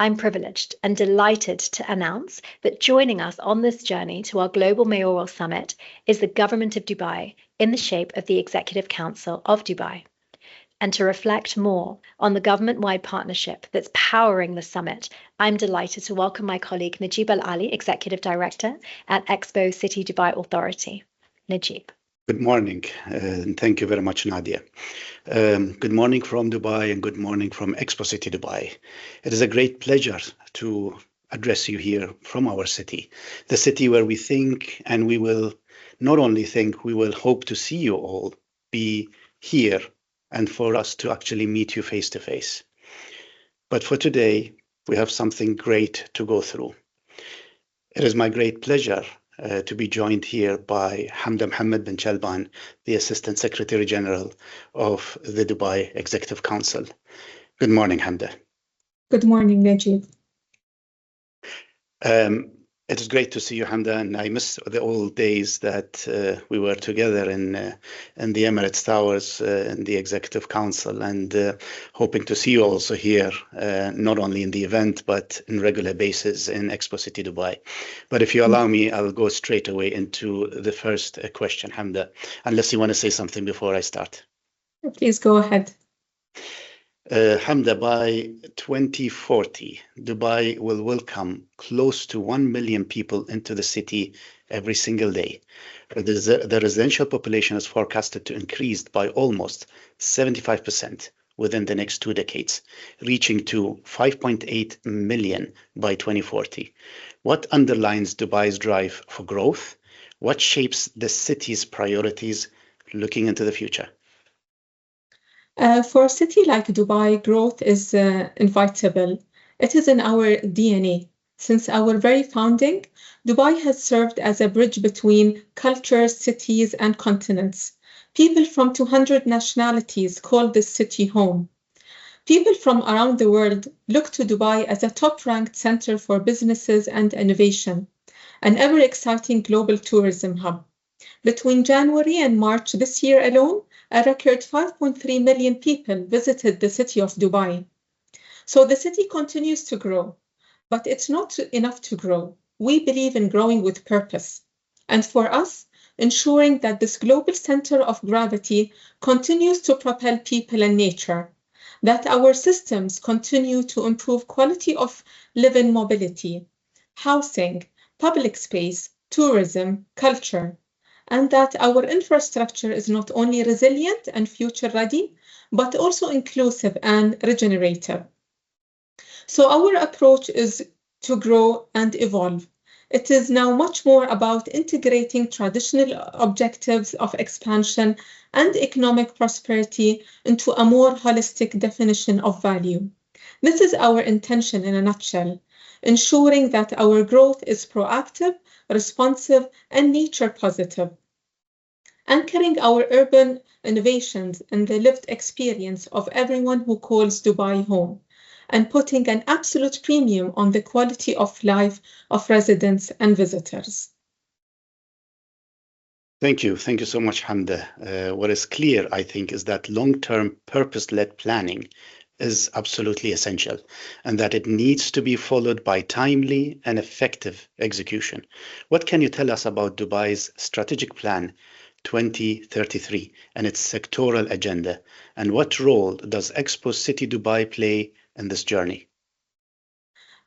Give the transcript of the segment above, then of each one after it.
I'm privileged and delighted to announce that joining us on this journey to our Global Mayoral Summit is the Government of Dubai in the shape of the Executive Council of Dubai. And to reflect more on the government-wide partnership that's powering the summit, I'm delighted to welcome my colleague Najib Al Ali, Executive Director at Expo City Dubai Authority. Najib. Good morning, and thank you very much, Nadia. Good morning from Dubai and good morning from Expo City Dubai. It is a great pleasure to address you here from our city, the city where we think and we will not only think, we will hope to see you all be here and for us to actually meet you face to face. But for today, we have something great to go through. It is my great pleasure to be joined here by Hamdah Mohammad Bin Kalban, the Assistant Secretary General of the Dubai Executive Council. Good morning, Hamdah. Good morning, Najib. It is great to see you, Hamdah, and I miss the old days that we were together in the Emirates Towers in the Executive Council, and hoping to see you also here, not only in the event, but in regular basis in Expo City Dubai. But if you allow me, I'll go straight away into the first question, Hamdah, unless you want to say something before I start. Please go ahead. Hamdah, by 2040, Dubai will welcome close to 1 million people into the city every single day. The residential population is forecasted to increase by almost 75% within the next 2 decades, reaching to 5.8 million by 2040. What underlines Dubai's drive for growth? What shapes the city's priorities looking into the future? For a city like Dubai, growth is inevitable. It is in our DNA. Since our very founding, Dubai has served as a bridge between cultures, cities, and continents. People from 200 nationalities call this city home. People from around the world look to Dubai as a top-ranked center for businesses and innovation, an ever-exciting global tourism hub. Between January and March this year alone, a record 5.3 million people visited the city of Dubai. So the city continues to grow, but it's not enough to grow. We believe in growing with purpose. And for us, ensuring that this global center of gravity continues to propel people and nature, that our systems continue to improve quality of living, mobility, housing, public space, tourism, culture, and that our infrastructure is not only resilient and future-ready, but also inclusive and regenerative. So our approach is to grow and evolve. It is now much more about integrating traditional objectives of expansion and economic prosperity into a more holistic definition of value. This is our intention in a nutshell, ensuring that our growth is proactive, responsive, and nature positive, anchoring our urban innovations in the lived experience of everyone who calls Dubai home, and putting an absolute premium on the quality of life of residents and visitors. Thank you. Thank you so much, Hamdah. What is clear, I think, is that long-term purpose-led planning is absolutely essential, and that it needs to be followed by timely and effective execution. What can you tell us about Dubai's strategic plan 2033 and its sectoral agenda, and what role does Expo City Dubai play in this journey?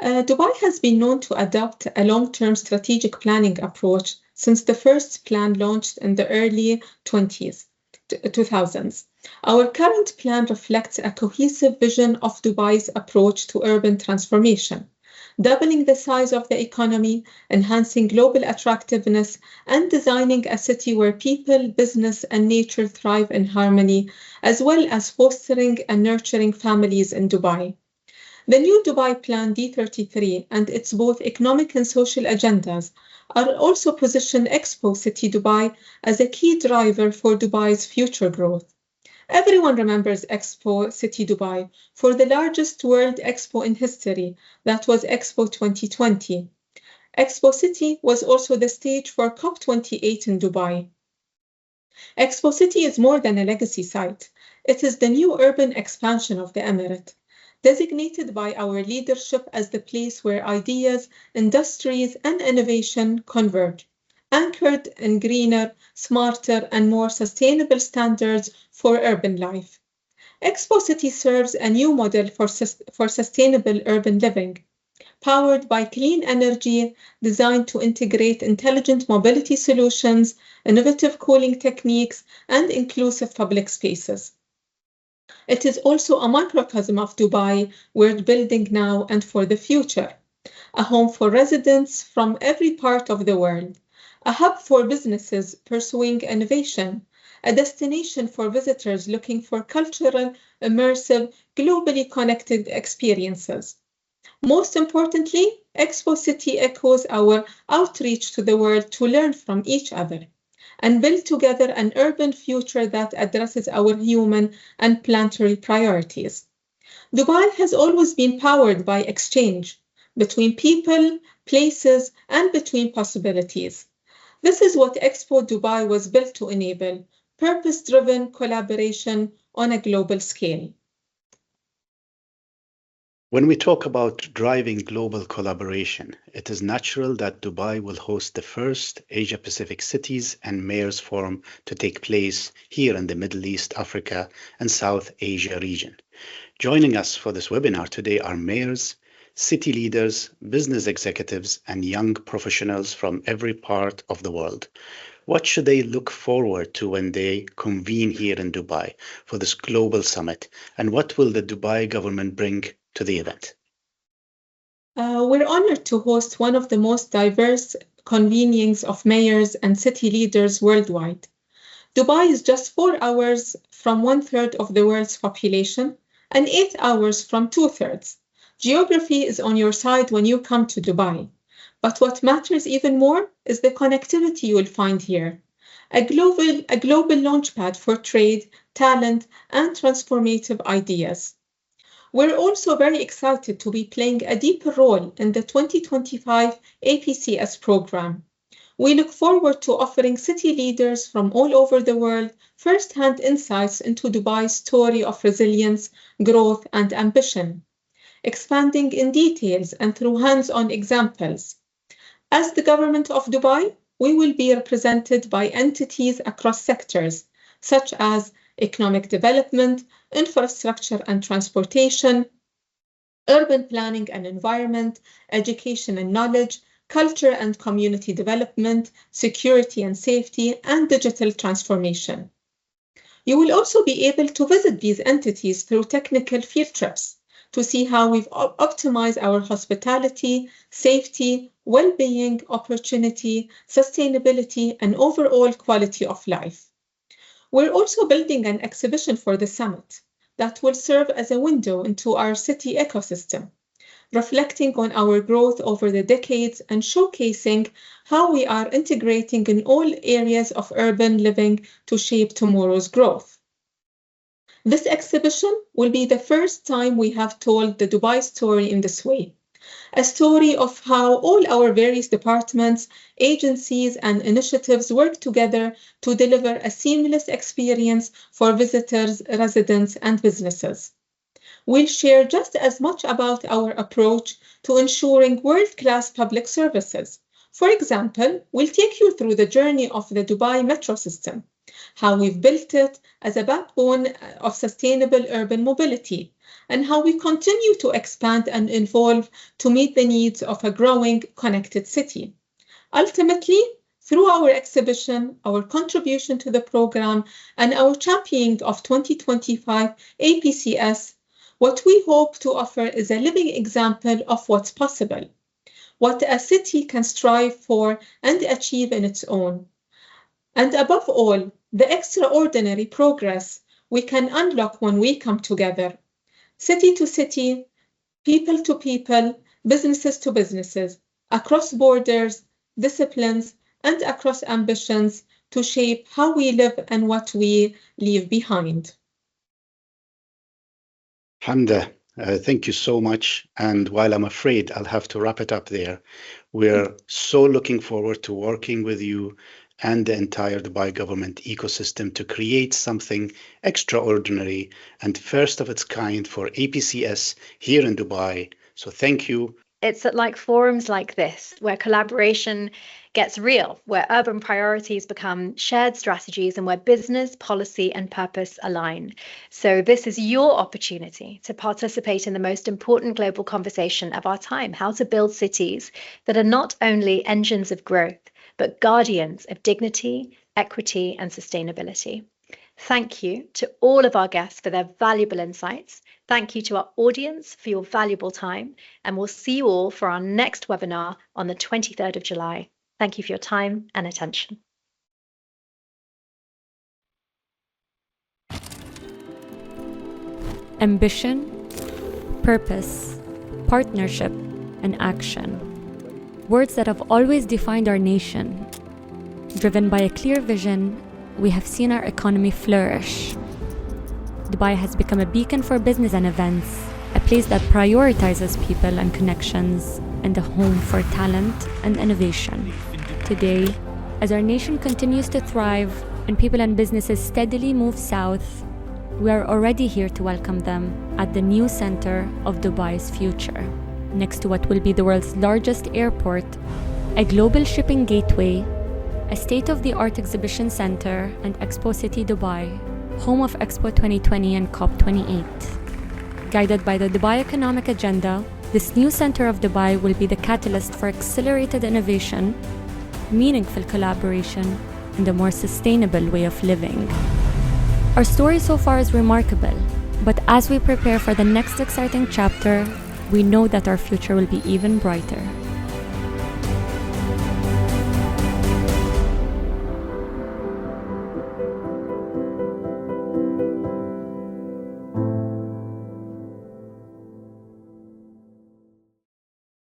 Dubai has been known to adopt a long-term strategic planning approach since the first plan launched in the early 2000s. Our current plan reflects a cohesive vision of Dubai's approach to urban transformation, doubling the size of the economy, enhancing global attractiveness, and designing a city where people, business, and nature thrive in harmony, as well as fostering and nurturing families in Dubai. The new Dubai Plan D33 and its both economic and social agendas are also positioned Expo City Dubai as a key driver for Dubai's future growth. Everyone remembers Expo City Dubai for the largest World Expo in history, that was Expo 2020. Expo City was also the stage for COP28 in Dubai. Expo City is more than a legacy site. It is the new urban expansion of the Emirate. designated by our leadership as the place where ideas, industries, and innovation converge, anchored in greener, smarter, and more sustainable standards for urban life. Expo City serves a new model for sustainable urban living, powered by clean energy designed to integrate intelligent mobility solutions, innovative cooling techniques, and inclusive public spaces. It is also a microcosm of Dubai we're building now and for the future, a home for residents from every part of the world, a hub for businesses pursuing innovation, a destination for visitors looking for cultural, immersive, globally connected experiences. Most importantly, Expo City echoes our outreach to the world to learn from each other and build together an urban future that addresses our human and planetary priorities. Dubai has always been powered by exchange between people, places, and between possibilities. This is what Expo Dubai was built to enable, purpose-driven collaboration on a global scale. When we talk about driving global collaboration, it is natural that Dubai will host the first Asia-Pacific Cities and Mayors Forum to take place here in the Middle East, Africa, and South Asia region. Joining us for this webinar today are mayors, city leaders, business executives, and young professionals from every part of the world. What should they look forward to when they convene here in Dubai for this global summit? And what will the Dubai government bring to the event? We're honored to host one of the most diverse convenings of mayors and city leaders worldwide. Dubai is just 4 hours from 1/3 of the world's population and 8 hours from 2/3. Geography is on your side when you come to Dubai. But what matters even more is the connectivity you will find here. A global launchpad for trade, talent, and transformative ideas. We're also very excited to be playing a deeper role in the 2025 APCS program. We look forward to offering city leaders from all over the world first-hand insights into Dubai's story of resilience, growth, and ambition, expanding in details and through hands-on examples. As the government of Dubai, we will be represented by entities across sectors, such as economic development, infrastructure and transportation, urban planning and environment, education and knowledge, culture and community development, security and safety, and digital transformation. You will also be able to visit these entities through technical field trips to see how we've optimized our hospitality, safety, well-being, opportunity, sustainability, and overall quality of life. We're also building an exhibition for the summit that will serve as a window into our city ecosystem, reflecting on our growth over the decades and showcasing how we are integrating in all areas of urban living to shape tomorrow's growth. This exhibition will be the first time we have told the Dubai story in this way, a story of how all our various departments, agencies, and initiatives work together to deliver a seamless experience for visitors, residents, and businesses. We'll share just as much about our approach to ensuring world-class public services. For example, we'll take you through the journey of the Dubai metro system, how we've built it as a backbone of sustainable urban mobility, and how we continue to expand and evolve to meet the needs of a growing, connected city. Ultimately, through our exhibition, our contribution to the program, and our championing of 2025 APCS, what we hope to offer is a living example of what's possible, what a city can strive for and achieve in its own. And above all, the extraordinary progress we can unlock when we come together, city to city, people to people, businesses to businesses, across borders, disciplines, and across ambitions to shape how we live and what we leave behind. Hamdah, thank you so much. And while I'm afraid I'll have to wrap it up there, We're so looking forward to working with you and the entire Dubai government ecosystem to create something extraordinary and first of its kind for APCS here in Dubai. So thank you. It's at like forums like this where collaboration gets real, where urban priorities become shared strategies and where business, policy, and purpose align. So this is your opportunity to participate in the most important global conversation of our time, how to build cities that are not only engines of growth, but guardians of dignity, equity, and sustainability. Thank you to all of our guests for their valuable insights. Thank you to our audience for your valuable time, and we'll see you all for our next webinar on the 23rd of July. Thank you for your time and attention. Ambition, purpose, partnership, and action. Words that have always defined our nation. Driven by a clear vision, we have seen our economy flourish. Dubai has become a beacon for business and events, a place that prioritizes people and connections, and a home for talent and innovation. Today, as our nation continues to thrive and people and businesses steadily move south, we are already here to welcome them at the new center of Dubai's future, next to what will be the world's largest airport, a global shipping gateway, a state-of-the-art exhibition center, and Expo City Dubai, home of Expo 2020 and COP28. Guided by the Dubai Economic Agenda, this new center of Dubai will be the catalyst for accelerated innovation, meaningful collaboration, and a more sustainable way of living. Our story so far is remarkable, but as we prepare for the next exciting chapter, we know that our future will be even brighter.